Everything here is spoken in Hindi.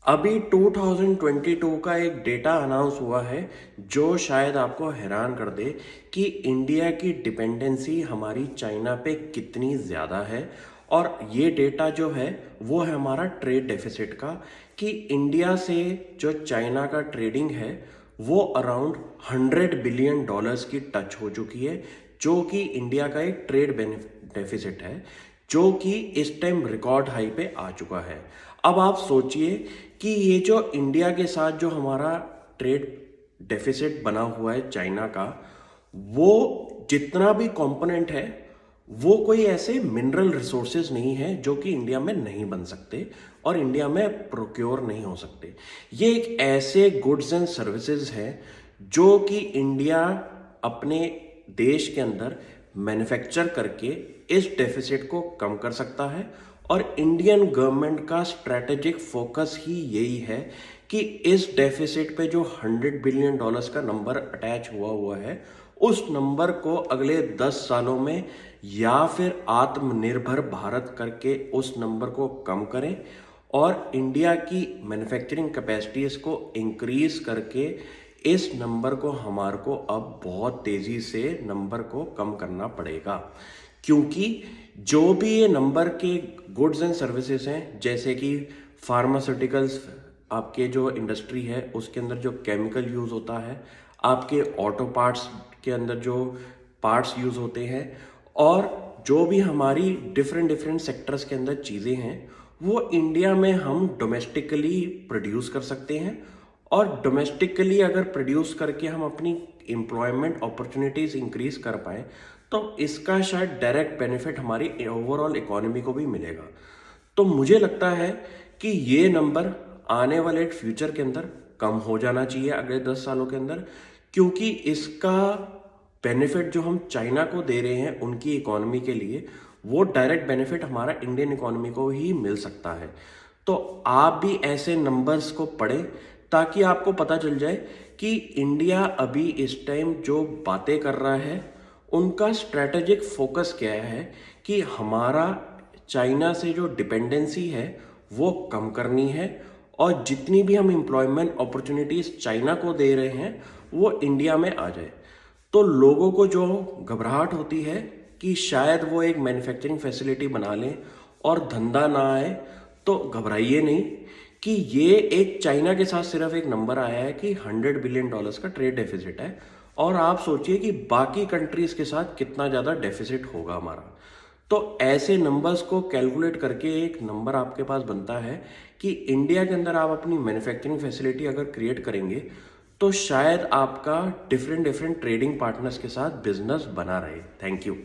अभी 2022 का एक डेटा अनाउंस हुआ है जो शायद आपको हैरान कर दे कि इंडिया की डिपेंडेंसी हमारी चाइना पे कितनी ज़्यादा है। और ये डेटा जो है वो है हमारा ट्रेड डेफिसिट का, कि इंडिया से जो चाइना का ट्रेडिंग है वो अराउंड $100 बिलियन की टच हो चुकी है, जो कि इंडिया का एक ट्रेड डेफिसिट है, जो कि इस टाइम रिकॉर्ड हाई पे आ चुका है। अब आप सोचिए कि ये जो इंडिया के साथ जो हमारा ट्रेड डेफिसिट बना हुआ है चाइना का, वो जितना भी कंपोनेंट है वो कोई ऐसे मिनरल रिसोर्सेज नहीं है जो कि इंडिया में नहीं बन सकते और इंडिया में प्रोक्योर नहीं हो सकते। ये एक ऐसे गुड्स एंड सर्विसेज है जो कि इंडिया अपने देश के अंदर मैन्युफैक्चर करके इस डेफिसिट को कम कर सकता है। और इंडियन गवर्नमेंट का स्ट्रैटेजिक फोकस ही यही है कि इस डेफिसिट पे जो $100 बिलियन का नंबर अटैच हुआ है उस नंबर को अगले 10 सालों में या फिर आत्मनिर्भर भारत करके उस नंबर को कम करें और इंडिया की मैन्युफैक्चरिंग कैपेसिटीज को इंक्रीज करके इस नंबर को हमारे को अब बहुत तेजी से नंबर को कम करना पड़ेगा। क्योंकि जो भी ये नंबर के गुड्स एंड सर्विसेज हैं, जैसे कि फार्मास्यूटिकल्स, आपके जो इंडस्ट्री है उसके अंदर जो केमिकल यूज़ होता है, आपके ऑटो पार्ट्स के अंदर जो पार्ट्स यूज़ होते हैं, और जो भी हमारी डिफरेंट डिफरेंट सेक्टर्स के अंदर चीज़ें हैं, वो इंडिया में हम डोमेस्टिकली प्रोड्यूस कर सकते हैं। और डोमेस्टिकली अगर प्रोड्यूस करके हम अपनी एम्प्लॉयमेंट अपॉर्चुनिटीज़ इंक्रीज कर पाए तो इसका शायद डायरेक्ट बेनिफिट हमारी ओवरऑल इकोनॉमी को भी मिलेगा। तो मुझे लगता है कि ये नंबर आने वाले फ्यूचर के अंदर कम हो जाना चाहिए अगले 10 सालों के अंदर, क्योंकि इसका बेनिफिट जो हम चाइना को दे रहे हैं उनकी इकोनॉमी के लिए, वो डायरेक्ट बेनिफिट हमारा इंडियन इकोनॉमी को ही मिल सकता है। तो आप भी ऐसे नंबर्स को पढ़ें ताकि आपको पता चल जाए कि इंडिया अभी इस टाइम जो बातें कर रहा है उनका स्ट्रैटेजिक फोकस क्या है, कि हमारा चाइना से जो डिपेंडेंसी है वो कम करनी है और जितनी भी हम एम्प्लॉयमेंट अपॉर्चुनिटीज़ चाइना को दे रहे हैं वो इंडिया में आ जाए। तो लोगों को जो घबराहट होती है कि शायद वो एक मैन्युफैक्चरिंग फैसिलिटी बना लें और धंधा ना आए, तो घबराइए नहीं कि ये एक चाइना के साथ सिर्फ एक नंबर आया है कि $100 बिलियन का ट्रेड डेफिसिट है, और आप सोचिए कि बाकी कंट्रीज के साथ कितना ज़्यादा डेफिसिट होगा हमारा। तो ऐसे नंबर्स को कैलकुलेट करके एक नंबर आपके पास बनता है कि इंडिया के अंदर आप अपनी मैन्युफैक्चरिंग फैसिलिटी अगर क्रिएट करेंगे तो शायद आपका डिफरेंट डिफरेंट ट्रेडिंग पार्टनर्स के साथ बिजनेस बना रहे। Thank you.